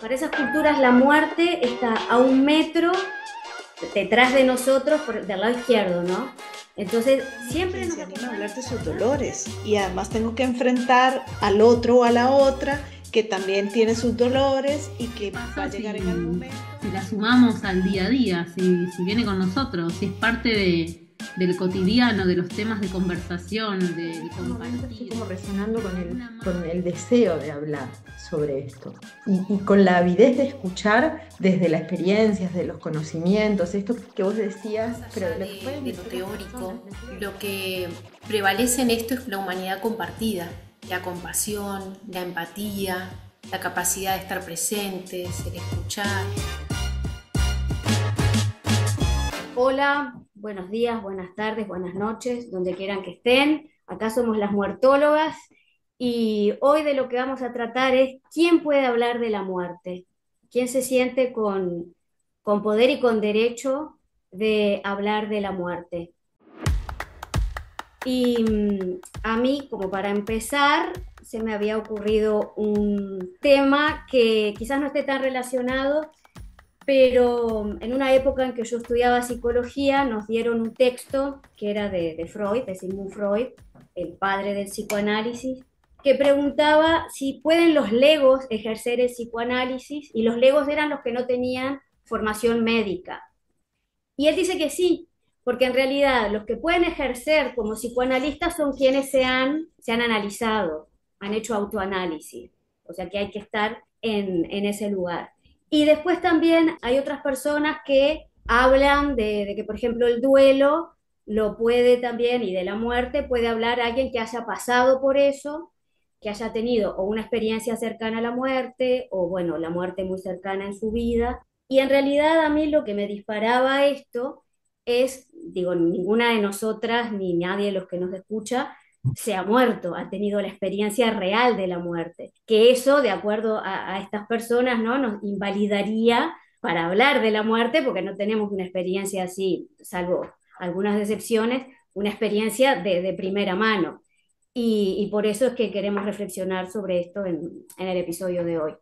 Para esas culturas la muerte está a un metro detrás de nosotros, del lado izquierdo, ¿no? Entonces, Ni siempre quien nos se anima a acompaña hablar de sus la muerte. dolores. Y además tengo que enfrentar al otro o a la otra que también tiene sus dolores y ¿Qué que va a pasa llegar en algún momento. si la sumamos al día a día, si viene con nosotros, si es parte del cotidiano, de los temas de conversación, En del este momento estoy compartir? como resonando con Una con madre. el deseo de hablar sobre esto y con la avidez de escuchar desde la experiencia, desde los conocimientos, esto que vos decías, Más pero allá de lo que pueden de lo decir las personas. teórico, lo que prevalece en esto es la humanidad compartida, la compasión, la empatía, la capacidad de estar presentes, el escuchar. Hola, buenos días, buenas tardes, buenas noches, donde quieran que estén. Acá somos las muertólogas y hoy de lo que vamos a tratar es quién puede hablar de la muerte, quién se siente con poder y con derecho de hablar de la muerte. Y a mí, como para empezar, se me había ocurrido un tema que quizás no esté tan relacionado, pero en una época en que yo estudiaba psicología nos dieron un texto que era de Freud, de Sigmund Freud, el padre del psicoanálisis, que preguntaba si pueden los legos ejercer el psicoanálisis, y los legos eran los que no tenían formación médica. Y él dice que sí, porque en realidad los que pueden ejercer como psicoanalistas son quienes se han analizado, han hecho autoanálisis, o sea que hay que estar en ese lugar. Y después también hay otras personas que hablan de que, por ejemplo, el duelo lo puede también, y de la muerte puede hablar alguien que haya pasado por eso, que haya tenido o una experiencia cercana a la muerte, o bueno, la muerte muy cercana en su vida. Y en realidad a mí lo que me disparaba esto es, digo, ninguna de nosotras ni nadie de los que nos escucha se ha muerto, ha tenido la experiencia real de la muerte. Que eso, de acuerdo a estas personas, ¿no? Nos invalidaría para hablar de la muerte porque no tenemos una experiencia así, salvo algunas excepciones, una experiencia de primera mano. Y por eso es que queremos reflexionar sobre esto en el episodio de hoy.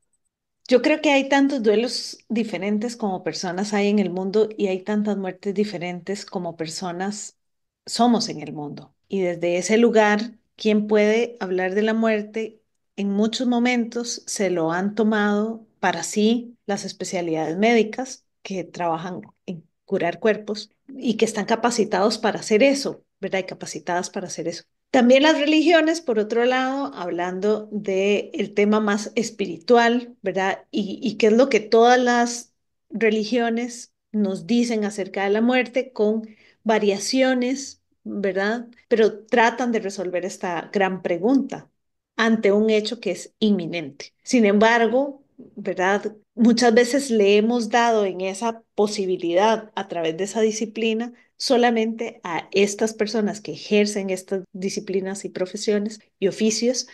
Yo creo que hay tantos duelos diferentes como personas hay en el mundo y hay tantas muertes diferentes como personas somos en el mundo. Y desde ese lugar, quien puede hablar de la muerte, en muchos momentos se lo han tomado para sí las especialidades médicas que trabajan en curar cuerpos y que están capacitados para hacer eso, ¿verdad? Y capacitadas para hacer eso. También las religiones, por otro lado, hablando del tema más espiritual, ¿verdad? Y qué es lo que todas las religiones nos dicen acerca de la muerte con variaciones, ¿verdad? Pero tratan de resolver esta gran pregunta ante un hecho que es inminente. Sin embargo, ¿verdad? Muchas veces le hemos dado en esa posibilidad a través de esa disciplina solamente a estas personas que ejercen estas disciplinas y profesiones y oficios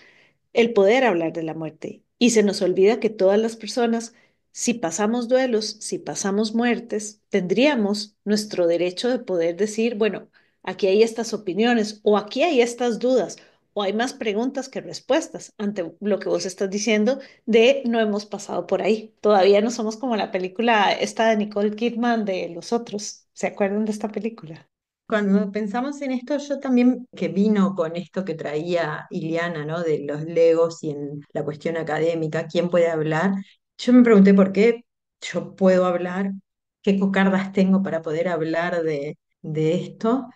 el poder hablar de la muerte. Y se nos olvida que todas las personas, si pasamos duelos, si pasamos muertes, tendríamos nuestro derecho de poder decir, bueno, aquí hay estas opiniones o aquí hay estas dudas o hay más preguntas que respuestas ante lo que vos estás diciendo de no hemos pasado por ahí. Todavía no somos como la película esta de Nicole Kidman de Los Otros. ¿Se acuerdan de esta película? Cuando pensamos en esto, yo también que vino con esto que traía Iliana, ¿no? De los legos y en la cuestión académica, ¿quién puede hablar? Yo me pregunté por qué yo puedo hablar, qué cocardas tengo para poder hablar de esto,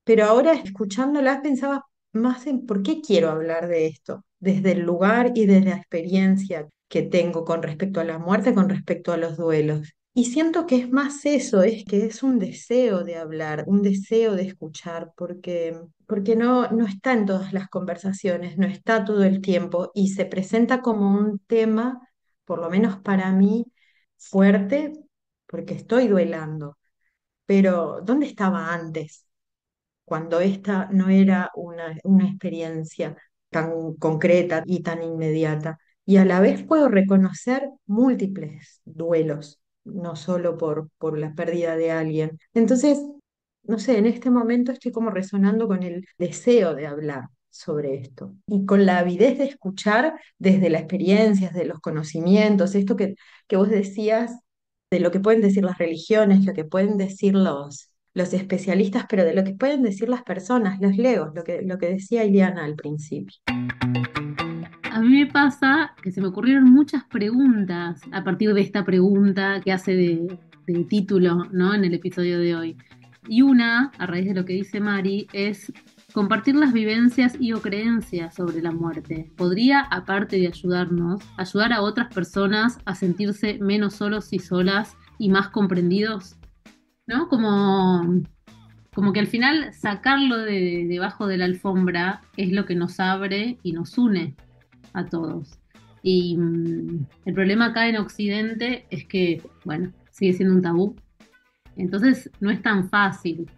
pero ahora escuchándolas pensaba más en por qué quiero hablar de esto, desde el lugar y desde la experiencia que tengo con respecto a la muerte, con respecto a los duelos. Y siento que es más eso, es que es un deseo de hablar, un deseo de escuchar, porque no está en todas las conversaciones, no está todo el tiempo y se presenta como un tema, por lo menos para mí, fuerte, porque estoy duelando. Pero ¿dónde estaba antes? Cuando esta no era una experiencia tan concreta y tan inmediata. Y a la vez puedo reconocer múltiples duelos, no solo por la pérdida de alguien. Entonces, no sé, en este momento estoy como resonando con el deseo de hablar sobre esto. Y con la avidez de escuchar desde la experiencia, desde los conocimientos, esto que vos decías, de lo que pueden decir las religiones, lo que pueden decir los especialistas, pero de lo que pueden decir las personas, los legos, lo que decía Ileana al principio. A mí me pasa que se me ocurrieron muchas preguntas a partir de esta pregunta que hace de título, ¿no? En el episodio de hoy. Y una, a raíz de lo que dice Mari, es compartir las vivencias y o creencias sobre la muerte. ¿Podría, aparte de ayudarnos, ayudar a otras personas a sentirse menos solos y solas y más comprendidos? ¿No? Como que al final sacarlo de debajo de la alfombra es lo que nos abre y nos une a todos. Y el problema acá en Occidente es que, bueno, sigue siendo un tabú. Entonces no es tan fácil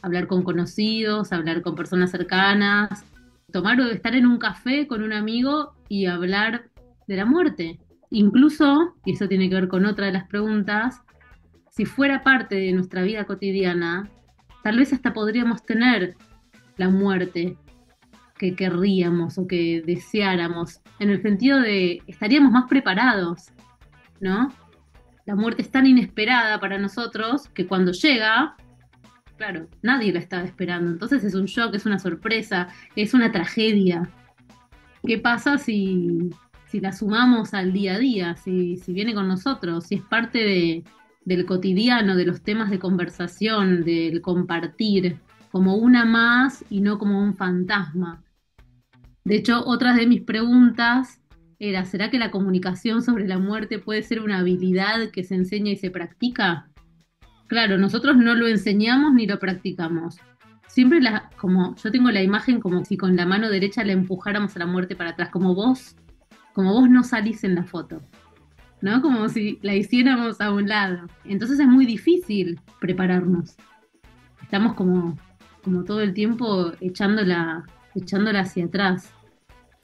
hablar con conocidos, hablar con personas cercanas, tomar o estar en un café con un amigo y hablar de la muerte. Incluso, y eso tiene que ver con otra de las preguntas, si fuera parte de nuestra vida cotidiana, tal vez hasta podríamos tener la muerte que querríamos o que deseáramos, en el sentido de estaríamos más preparados, ¿no? La muerte es tan inesperada para nosotros que cuando llega, claro, nadie la estaba esperando. Entonces es un shock, es una sorpresa, es una tragedia. ¿Qué pasa si la sumamos al día a día, si viene con nosotros, si es parte del cotidiano, de los temas de conversación, del compartir, como una más y no como un fantasma? De hecho, otra de mis preguntas era, ¿será que la comunicación sobre la muerte puede ser una habilidad que se enseña y se practica? Claro, nosotros no lo enseñamos ni lo practicamos. Siempre como yo tengo la imagen como si con la mano derecha le empujáramos a la muerte para atrás, como vos no salís en la foto, ¿no? Como si la hiciéramos a un lado. Entonces es muy difícil prepararnos. Estamos como todo el tiempo echándola hacia atrás.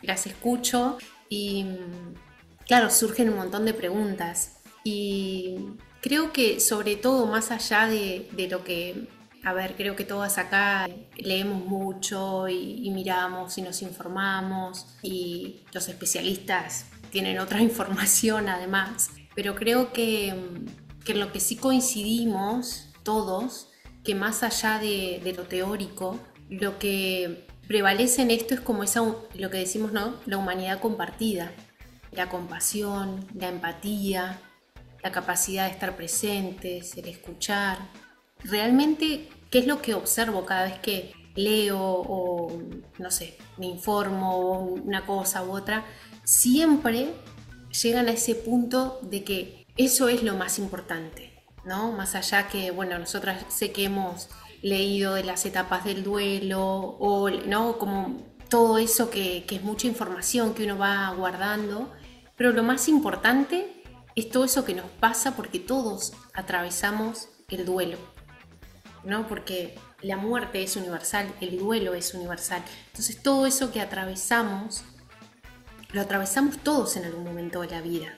Las escucho y, claro, surgen un montón de preguntas. Y creo que sobre todo, más allá de lo que, a ver, creo que todas acá leemos mucho y miramos y nos informamos y los especialistas tienen otra información además, pero creo que en lo que sí coincidimos todos, que más allá de lo teórico, lo que prevalece en esto es como lo que decimos, ¿no? La humanidad compartida, la compasión, la empatía, la capacidad de estar presentes, el escuchar. Realmente, ¿qué es lo que observo cada vez que leo o, no sé, me informo una cosa u otra? Siempre llegan a ese punto de que eso es lo más importante, ¿no? Más allá que, bueno, nosotras sé que hemos leído de las etapas del duelo o, ¿no? Como todo eso que es mucha información que uno va guardando, pero lo más importante es todo eso que nos pasa porque todos atravesamos el duelo, ¿no? Porque la muerte es universal, el duelo es universal. Entonces todo eso que atravesamos, lo atravesamos todos en algún momento de la vida.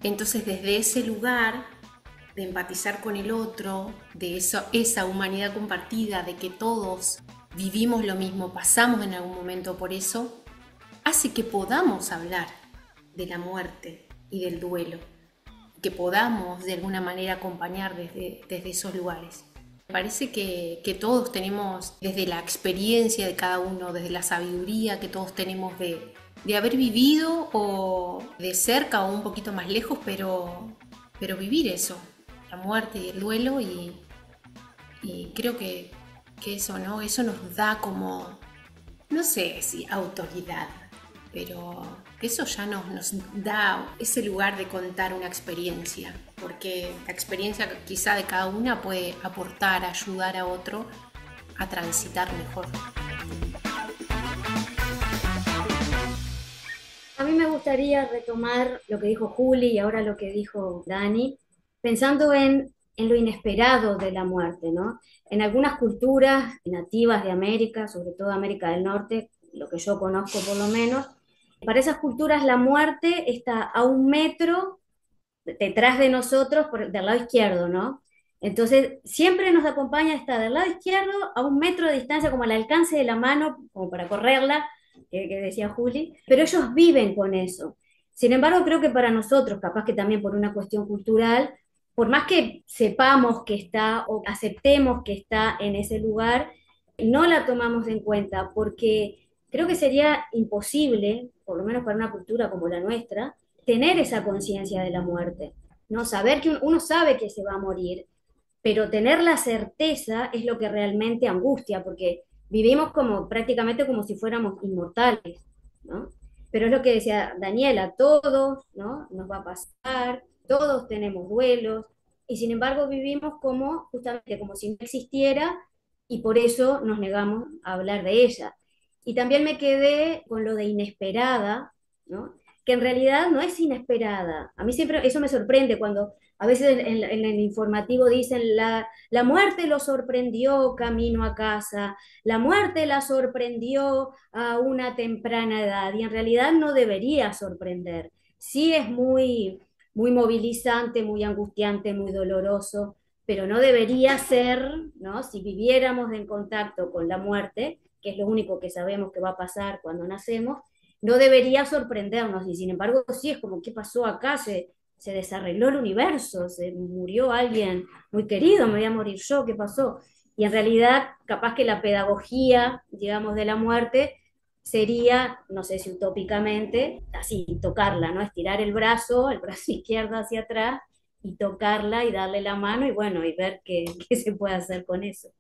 Entonces desde ese lugar de empatizar con el otro, de esa humanidad compartida, de que todos vivimos lo mismo, pasamos en algún momento por eso, hace que podamos hablar de la muerte y del duelo, que podamos de alguna manera acompañar desde esos lugares. Me parece que todos tenemos, desde la experiencia de cada uno, desde la sabiduría que todos tenemos de haber vivido o de cerca o un poquito más lejos, pero vivir eso, la muerte y el duelo, y creo que eso, ¿no? Eso nos da como, no sé si autoridad, pero eso ya nos da ese lugar de contar una experiencia, porque la experiencia quizá de cada una puede aportar, ayudar a otro a transitar mejor. A mí me gustaría retomar lo que dijo Juli y ahora lo que dijo Dani, pensando en lo inesperado de la muerte, ¿no? En algunas culturas nativas de América, sobre todo América del Norte, lo que yo conozco por lo menos, para esas culturas la muerte está a 1 metro detrás de nosotros del lado izquierdo, ¿no? Entonces, siempre nos acompaña, está del lado izquierdo a 1 metro de distancia, como al alcance de la mano, como para correrla, que decía Juli, pero ellos viven con eso. Sin embargo, creo que para nosotros, capaz que también por una cuestión cultural, por más que sepamos que está o aceptemos que está en ese lugar, no la tomamos en cuenta porque creo que sería imposible, por lo menos para una cultura como la nuestra, tener esa conciencia de la muerte, ¿no? Saber que uno sabe que se va a morir, pero tener la certeza es lo que realmente angustia, porque vivimos como prácticamente como si fuéramos inmortales, ¿no? Pero es lo que decía Daniela, todos, ¿no? Nos va a pasar, todos tenemos duelos, y sin embargo vivimos como justamente como si no existiera y por eso nos negamos a hablar de ella. Y también me quedé con lo de inesperada, ¿no? Que en realidad no es inesperada. A mí siempre eso me sorprende cuando a veces en el informativo dicen la muerte lo sorprendió camino a casa, la muerte la sorprendió a una temprana edad y en realidad no debería sorprender. Sí es muy movilizante, muy angustiante, muy doloroso, pero no debería ser, ¿no? Si viviéramos en contacto con la muerte, que es lo único que sabemos que va a pasar cuando nacemos, no debería sorprendernos y sin embargo sí es como, ¿qué pasó acá? Se desarregló el universo, se murió alguien muy querido, me voy a morir yo, ¿qué pasó? Y en realidad, capaz que la pedagogía, digamos, de la muerte sería, no sé si utópicamente, así, tocarla, ¿no? Estirar el brazo izquierdo hacia atrás y tocarla y darle la mano y bueno, y ver qué se puede hacer con eso.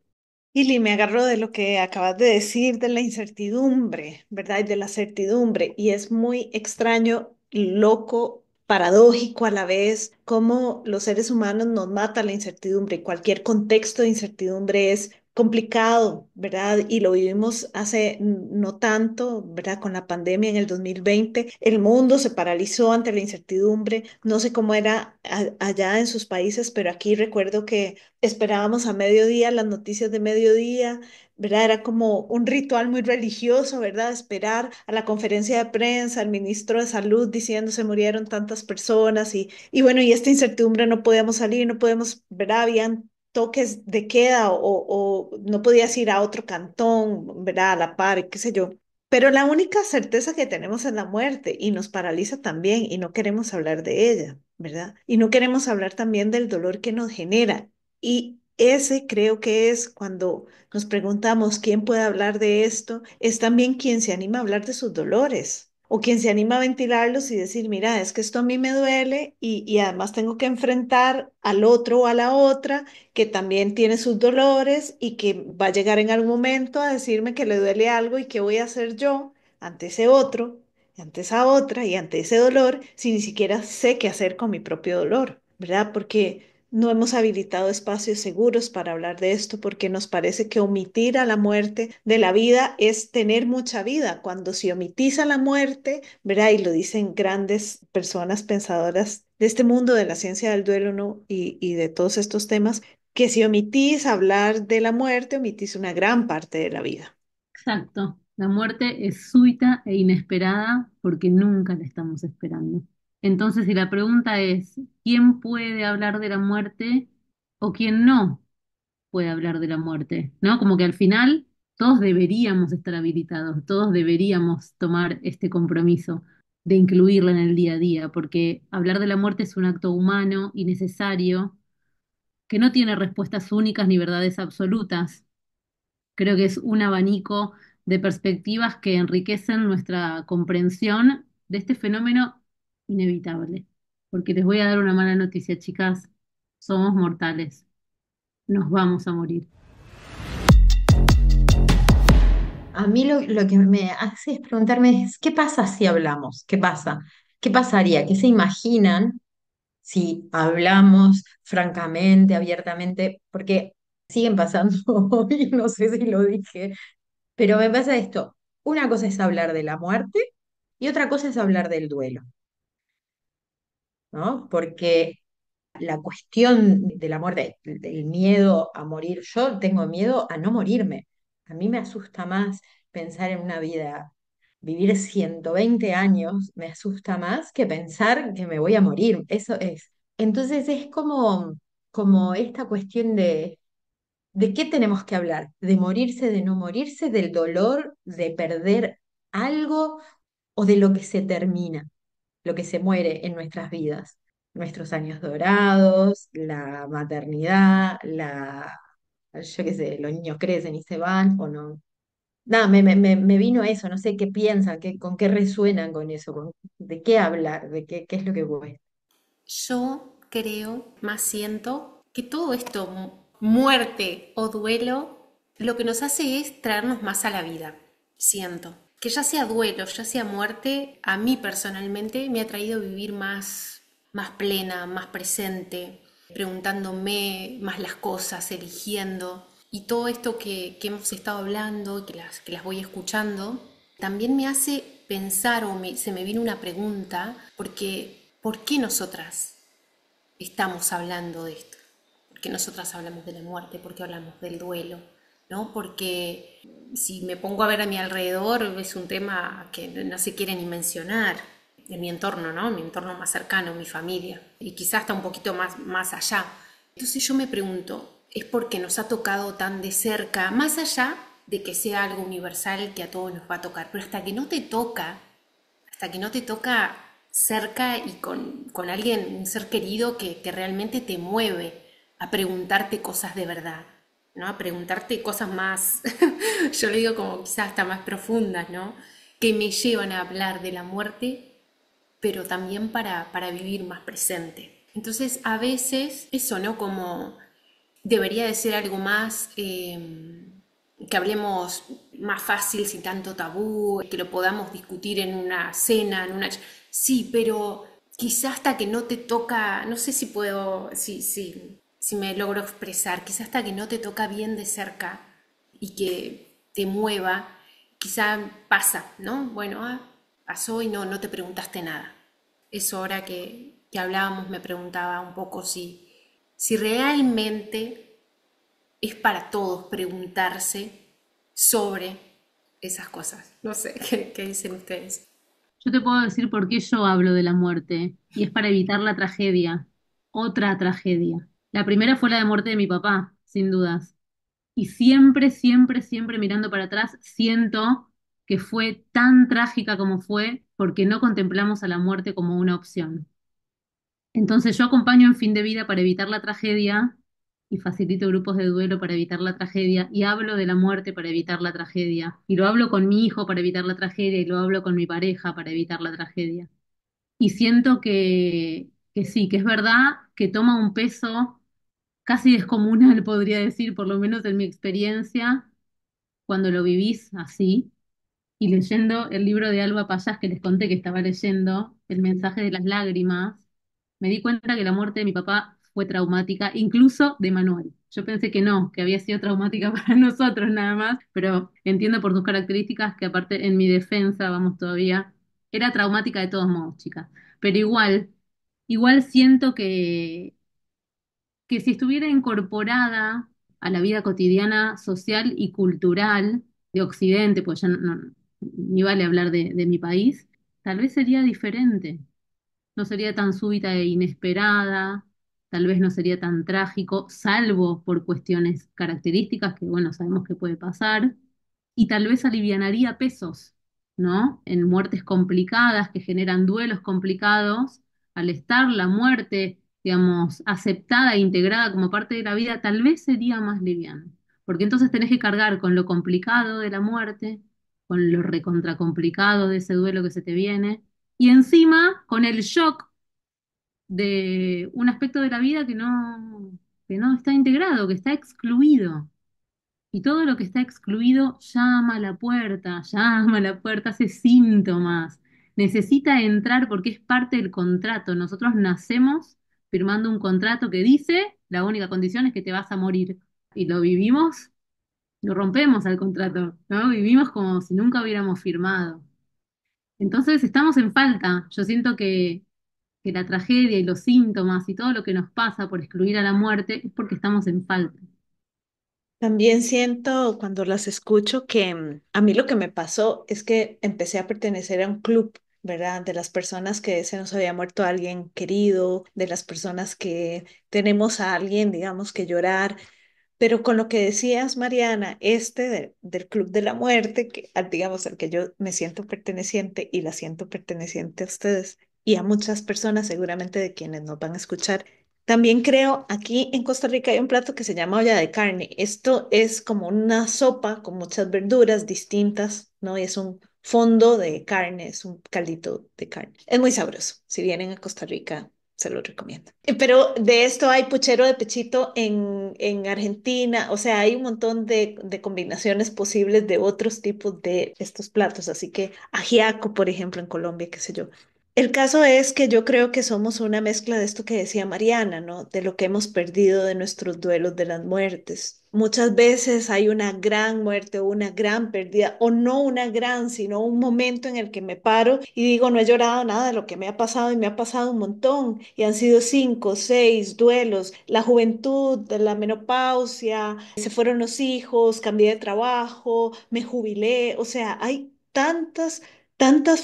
Ili, me agarro de lo que acabas de decir, de la incertidumbre, ¿verdad? Y de la certidumbre. Y es muy extraño, loco, paradójico a la vez, cómo los seres humanos nos mata la incertidumbre. Y cualquier contexto de incertidumbre es complicado, ¿verdad? Y lo vivimos hace no tanto, ¿verdad? Con la pandemia en el 2020, el mundo se paralizó ante la incertidumbre. No sé cómo era allá en sus países, pero aquí recuerdo que esperábamos a mediodía las noticias de mediodía, ¿verdad? Era como un ritual muy religioso, ¿verdad? Esperar a la conferencia de prensa, al ministro de Salud diciendo se murieron tantas personas y bueno, y esta incertidumbre no podíamos salir, no podemos, ¿verdad? Habían toques de queda o no podías ir a otro cantón, ¿verdad? A la par, qué sé yo. Pero la única certeza que tenemos es la muerte y nos paraliza también y no queremos hablar de ella, ¿verdad? Y no queremos hablar también del dolor que nos genera. Y ese creo que es cuando nos preguntamos quién puede hablar de esto, es también quien se anima a hablar de sus dolores o quien se anima a ventilarlos y decir, mira, es que esto a mí me duele y además tengo que enfrentar al otro o a la otra que también tiene sus dolores y que va a llegar en algún momento a decirme que le duele algo y qué voy a hacer yo ante ese otro, ante esa otra y ante ese dolor si ni siquiera sé qué hacer con mi propio dolor, ¿verdad? Porque no hemos habilitado espacios seguros para hablar de esto porque nos parece que omitir a la muerte de la vida es tener mucha vida. Cuando si omitís a la muerte, ¿verdad? Y lo dicen grandes personas pensadoras de este mundo de la ciencia del duelo, ¿no? Y de todos estos temas, que si omitís hablar de la muerte, omitís una gran parte de la vida. Exacto. La muerte es súbita e inesperada porque nunca la estamos esperando. Entonces, si la pregunta es, ¿quién puede hablar de la muerte o quién no puede hablar de la muerte? ¿No? Como que al final todos deberíamos estar habilitados, todos deberíamos tomar este compromiso de incluirla en el día a día, porque hablar de la muerte es un acto humano y necesario que no tiene respuestas únicas ni verdades absolutas. Creo que es un abanico de perspectivas que enriquecen nuestra comprensión de este fenómeno inevitable. Porque les voy a dar una mala noticia, chicas. Somos mortales. Nos vamos a morir. A mí lo que me hace es preguntarme es, ¿qué pasa si hablamos? ¿Qué pasa? ¿Qué pasaría? ¿Qué se imaginan si hablamos francamente, abiertamente? Porque siguen pasando hoy, no sé si lo dije, pero me pasa esto. Una cosa es hablar de la muerte y otra cosa es hablar del duelo, ¿no? Porque la cuestión de la muerte, del miedo a morir, yo tengo miedo a no morirme. A mí me asusta más pensar en una vida, vivir 120 años, me asusta más que pensar que me voy a morir. Eso es. Entonces es como esta cuestión de qué tenemos que hablar, de morirse, de no morirse, del dolor, de perder. algo o de lo que se termina, lo que se muere en nuestras vidas? Nuestros años dorados, la maternidad, yo qué sé, los niños crecen y se van o no. Nada, me vino eso, no sé qué piensan, con qué resuenan con eso, de qué hablar, qué es lo que cuesta. Yo creo, más siento, que todo esto, muerte o duelo, lo que nos hace es traernos más a la vida. Siento. Que ya sea duelo, ya sea muerte, a mí personalmente me ha traído a vivir más plena, más presente, preguntándome más las cosas, eligiendo. Y todo esto que hemos estado hablando, que las voy escuchando, también me hace pensar se me viene una pregunta, porque ¿por qué nosotras estamos hablando de esto? ¿Por qué nosotras hablamos de la muerte? ¿Por qué hablamos del duelo? ¿No? Porque si me pongo a ver a mi alrededor es un tema que no se quiere ni mencionar en mi entorno, ¿no? En mi entorno más cercano, mi familia, y quizás hasta un poquito más allá. Entonces yo me pregunto, ¿es porque nos ha tocado tan de cerca, más allá de que sea algo universal que a todos nos va a tocar, pero hasta que no te toca cerca y con alguien, un ser querido que realmente te mueve a preguntarte cosas de verdad, ¿no? A preguntarte cosas más, yo le digo como quizás hasta más profundas, ¿no? Que me llevan a hablar de la muerte, pero también para vivir más presente. Entonces, a veces, eso, ¿no? Como debería de ser algo más, que hablemos más fácil, sin tanto tabú, que lo podamos discutir en una cena, en una... Sí, pero quizás hasta que no te toca, no sé si puedo, si me logro expresar, quizás hasta que no te toca bien de cerca y que te mueva, quizá pasa, ¿no? Bueno, pasó y no te preguntaste nada. Eso ahora que hablábamos me preguntaba un poco si realmente es para todos preguntarse sobre esas cosas. No sé, ¿qué dicen ustedes? Yo te puedo decir por qué yo hablo de la muerte, y es para evitar la tragedia, otra tragedia. La primera fue la de muerte de mi papá, sin dudas. Y siempre, siempre, siempre mirando para atrás, siento que fue tan trágica como fue porque no contemplamos a la muerte como una opción. Entonces yo acompaño en fin de vida para evitar la tragedia y facilito grupos de duelo para evitar la tragedia y hablo de la muerte para evitar la tragedia y lo hablo con mi hijo para evitar la tragedia y lo hablo con mi pareja para evitar la tragedia. Y siento que sí, que es verdad que toma un peso casi descomunal, podría decir, por lo menos en mi experiencia, cuando lo vivís así. Y leyendo el libro de Alba Payás que les conté que estaba leyendo, El mensaje de las lágrimas, me di cuenta que la muerte de mi papá fue traumática, incluso de Manuel. Yo pensé que no, que había sido traumática para nosotros nada más, pero entiendo por sus características que aparte en mi defensa, vamos todavía, era traumática de todos modos, chicas. Pero igual siento que si estuviera incorporada a la vida cotidiana, social y cultural de Occidente, pues ya ni vale hablar de mi país, tal vez sería diferente. No sería tan súbita e inesperada, tal vez no sería tan trágico, salvo por cuestiones características que, bueno, sabemos que puede pasar, y tal vez alivianaría pesos, ¿no? En muertes complicadas que generan duelos complicados, al estar la muerte, digamos, aceptada e integrada como parte de la vida, tal vez sería más liviano, porque entonces tenés que cargar con lo complicado de la muerte, con lo recontracomplicado de ese duelo que se te viene, y encima con el shock de un aspecto de la vida que no está integrado, que está excluido. Y todo lo que está excluido llama a la puerta, hace síntomas. Necesita entrar porque es parte del contrato. Nosotros nacemos firmando un contrato que dice, la única condición es que te vas a morir. Y lo vivimos, lo rompemos al contrato, ¿no? Vivimos como si nunca hubiéramos firmado. Entonces estamos en falta. Yo siento que la tragedia y los síntomas y todo lo que nos pasa por excluir a la muerte es porque estamos en falta. También siento cuando las escucho que a mí lo que me pasó es que empecé a pertenecer a un club, ¿verdad? De las personas que se nos había muerto alguien querido, de las personas que tenemos a alguien, digamos, que llorar, Pero con lo que decías, Mariana, del Club de la Muerte, que digamos al que yo me siento perteneciente y la siento perteneciente a ustedes y a muchas personas seguramente de quienes nos van a escuchar, también creo aquí en Costa Rica hay un plato que se llama olla de carne. Esto es como una sopa con muchas verduras distintas, ¿no? Y es un fondo de carne, es un caldito de carne. Es muy sabroso. Si vienen a Costa Rica, se lo recomiendo. Pero de esto hay puchero de pechito en Argentina, o sea, hay un montón de combinaciones posibles de otros tipos de estos platos, así que ajiaco, por ejemplo, en Colombia, qué sé yo. El caso es que yo creo que somos una mezcla de esto que decía Mariana, ¿no? De lo que hemos perdido de nuestros duelos, de las muertes. Muchas veces hay una gran muerte o una gran pérdida, o no una gran, sino un momento en el que me paro y digo, no he llorado nada de lo que me ha pasado y me ha pasado un montón. Y han sido 5, 6 duelos, la juventud, de la menopausia, se fueron los hijos, cambié de trabajo, me jubilé, o sea, hay tantas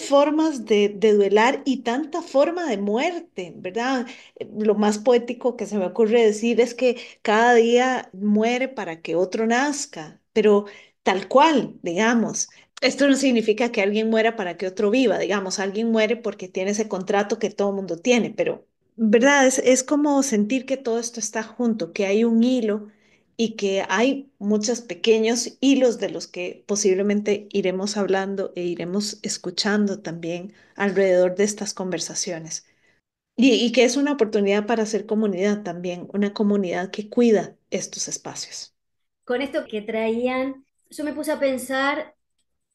formas de duelar y tanta forma de muerte, ¿verdad? Lo más poético que se me ocurre decir es que cada día muere para que otro nazca, pero tal cual, digamos. Esto no significa que alguien muera para que otro viva, digamos, alguien muere porque tiene ese contrato que todo mundo tiene, pero, ¿verdad? Es como sentir que todo esto está junto, que hay un hilo y que hay muchos pequeños hilos de los que posiblemente iremos hablando e iremos escuchando también alrededor de estas conversaciones. Y que es una oportunidad para hacer comunidad también, una comunidad que cuida estos espacios. Con esto que traían, yo me puse a pensar,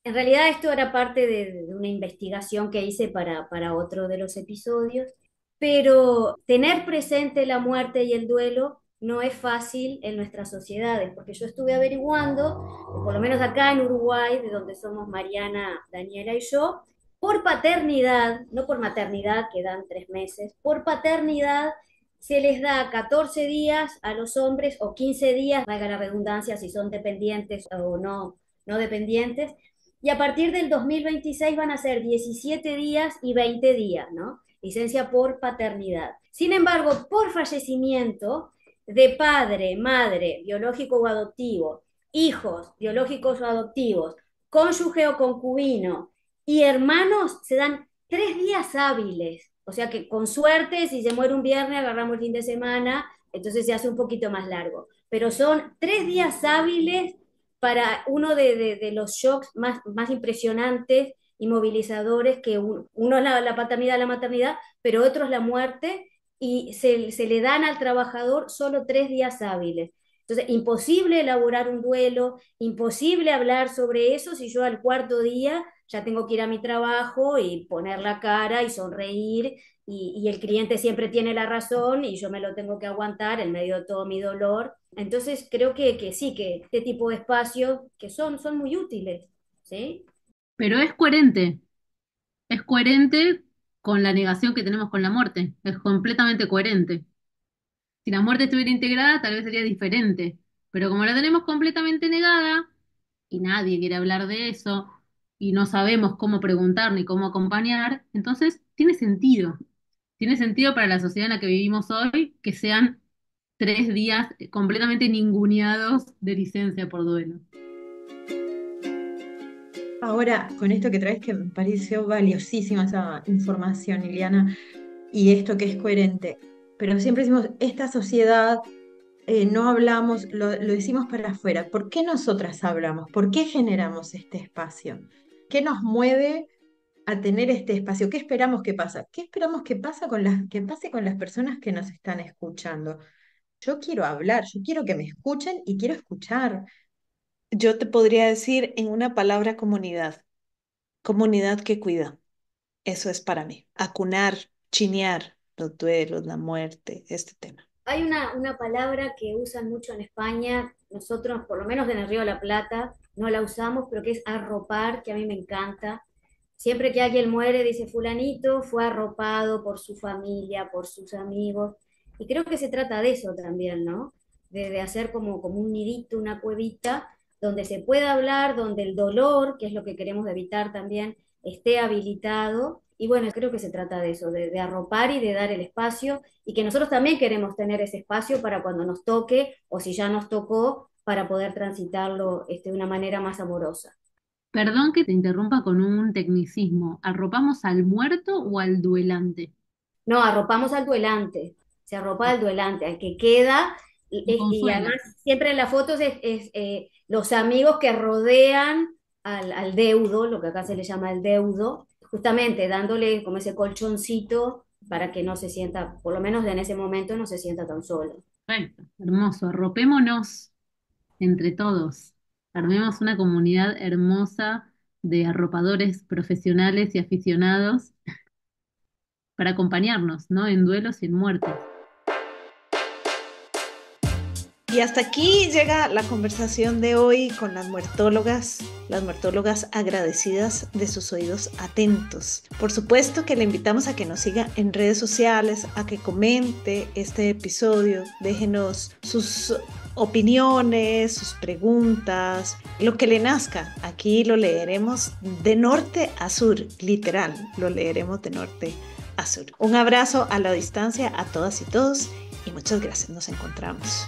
en realidad esto era parte de una investigación que hice para otro de los episodios, pero tener presente la muerte y el duelo no es fácil en nuestras sociedades, porque yo estuve averiguando, por lo menos acá en Uruguay, de donde somos Mariana, Daniela y yo, por paternidad, no por maternidad, que dan 3 meses, por paternidad se les da 14 días a los hombres o 15 días, valga la redundancia, si son dependientes o no dependientes, y a partir del 2026 van a ser 17 días y 20 días, ¿no? Licencia por paternidad. Sin embargo, por fallecimiento de padre, madre, biológico o adoptivo, hijos biológicos o adoptivos, cónyuge o concubino y hermanos, se dan 3 días hábiles. O sea que con suerte, si se muere un viernes, agarramos el fin de semana, entonces se hace un poquito más largo. Pero son 3 días hábiles para uno de los shocks más impresionantes y movilizadores, que uno es la paternidad, la maternidad, pero otro es la muerte, y se le dan al trabajador solo 3 días hábiles. Entonces, imposible elaborar un duelo, imposible hablar sobre eso si yo al cuarto día ya tengo que ir a mi trabajo y poner la cara y sonreír, y el cliente siempre tiene la razón y yo me lo tengo que aguantar en medio de todo mi dolor. Entonces creo que sí, que este tipo de espacios que son muy útiles, ¿sí? Pero es coherente con la negación que tenemos con la muerte, es completamente coherente. Si la muerte estuviera integrada, tal vez sería diferente, pero como la tenemos completamente negada y nadie quiere hablar de eso y no sabemos cómo preguntar ni cómo acompañar, entonces tiene sentido. Tiene sentido para la sociedad en la que vivimos hoy que sean 3 días completamente ninguneados de licencia por duelo. Ahora, con esto que traes, que me pareció valiosísima esa información, Iliana, y esto que es coherente, pero siempre decimos, esta sociedad, no hablamos, lo decimos para afuera. ¿Por qué nosotras hablamos? ¿Por qué generamos este espacio? ¿Qué nos mueve a tener este espacio? ¿Qué esperamos que pasa? ¿Qué esperamos que pase con las personas que nos están escuchando? Yo quiero hablar, yo quiero que me escuchen y quiero escuchar. Yo te podría decir en una palabra comunidad, comunidad que cuida. Eso es para mí. Acunar, chinear los duelos, la muerte, este tema. Hay una palabra que usan mucho en España, nosotros, por lo menos en el Río de la Plata, no la usamos, pero que es arropar, que a mí me encanta. Siempre que alguien muere, dice fulanito fue arropado por su familia, por sus amigos. Y creo que se trata de eso también, ¿no? De hacer como un nidito, una cuevita, donde se pueda hablar, donde el dolor, que es lo que queremos evitar también, esté habilitado Y bueno, creo que se trata de eso, de arropar y de dar el espacio, y que nosotros también queremos tener ese espacio para cuando nos toque, o si ya nos tocó, para poder transitarlo de una manera más amorosa. Perdón que te interrumpa con un tecnicismo. ¿Arropamos al muerto o al duelante? No, arropamos al duelante, se arropa al duelante, al que queda, Me y consuela. además siempre en las fotos los amigos que rodean al deudo, lo que acá se le llama el deudo, justamente dándole como ese colchoncito para que no se sienta, por lo menos en ese momento, no se sienta tan solo. Perfecto, hermoso. Arropémonos entre todos. Armemos una comunidad hermosa de arropadores profesionales y aficionados para acompañarnos, ¿no? En duelos y en muertes. Y hasta aquí llega la conversación de hoy con las muertólogas agradecidas de sus oídos atentos. Por supuesto que le invitamos a que nos siga en redes sociales, a que comente este episodio, déjenos sus opiniones, sus preguntas, lo que le nazca. Aquí lo leeremos de norte a sur, literal, lo leeremos de norte a sur. Un abrazo a la distancia a todas y todos y muchas gracias, nos encontramos.